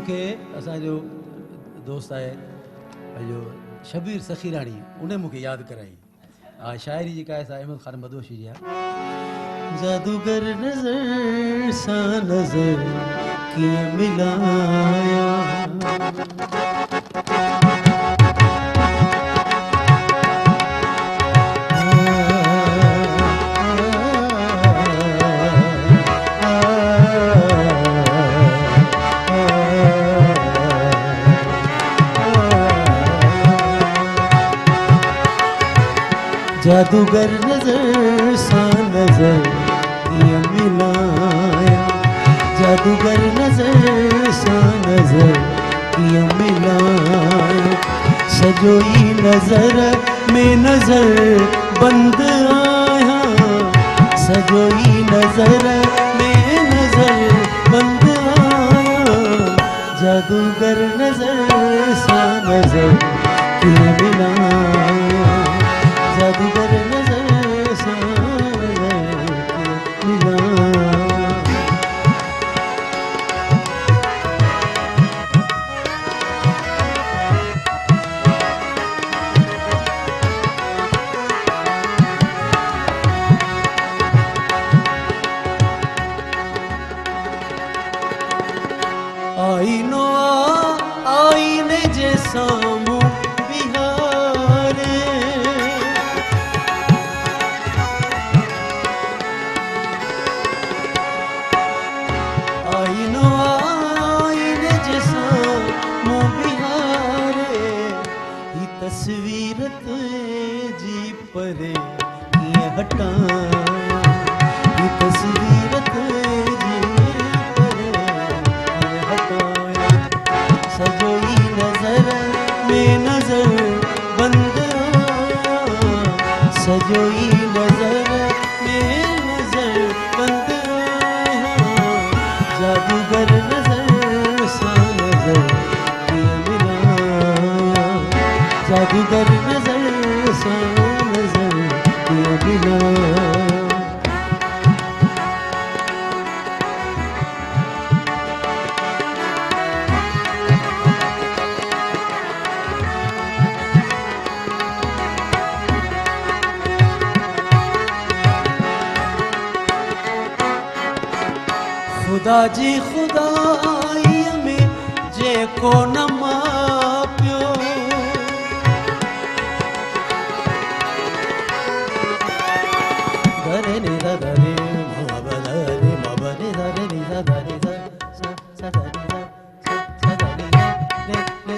मूंखे असांजो दोस्त आहे पंहिंजो शबीर सखीराणी उन मूंखे यादि कराई। हा शाइरी जेका आहे अहमद ख़ान मदोशी जी आहे। जादूगर नज़र सां नज़र कीअं मिलाया, जादूगर नजर सां नजर कीअं मिलाया, जादूगर नजर सां नजर कीअं मिलाया। सॼो ई नज़र में नज़र बंद आया, सॼो ई नज़र में नज़र बंद आया। जादूगर नजर सां नजर कीअं मिलाया, जादूगर नजर सां नजर मिलाया। आईनो आईने जे साम्हूं बिहारे, आईनो आईने जे साम्हूं बिहारे। ही तस्वीर तुंहिंजी परे कीअं हटायां, ही तस्वीर तुंहिंजी परे कीअं हटायां। सॼो ई नज़र में नज़र बंद आया, सॼो ई नज़र में नज़र बंद आया। जादूगर नज़र सां नज़र कीअं मिलाया, जादूगर नज़र सां नज़र कीअं मिलाया। खुदा जी खुदाईअ में जेको न मापियो, दरे ने दरे मबदरे मबरे दरे ने दरे द स दरे द स दरे ने ने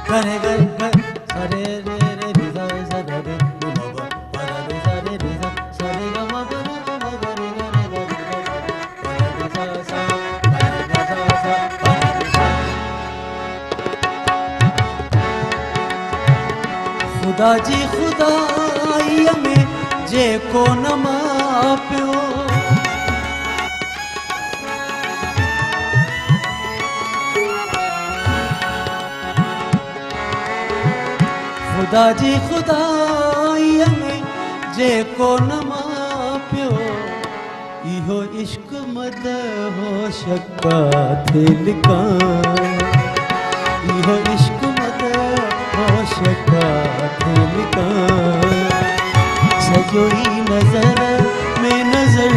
करे करे सरे रे रे रे द स दरे मब परे सरे रे द सरे ग मब मबरे रे रे खुदा जी खुदाईअ में जेको न मापियो, खुदा जी खुदाईअ में जेको न मापियो। इहो इश्क मदहोश काथे लिकाया, इहो इश्क मदहोश काथे लिकाया। सॼो ई नज़र में नज़र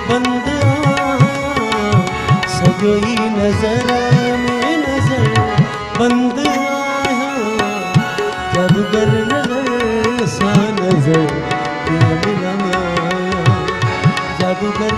बंद आया, सॼो ई नज़र में नज़र बंद आया। जादूगर नज़र सां नज़र कीअं मिलाया, जादूगर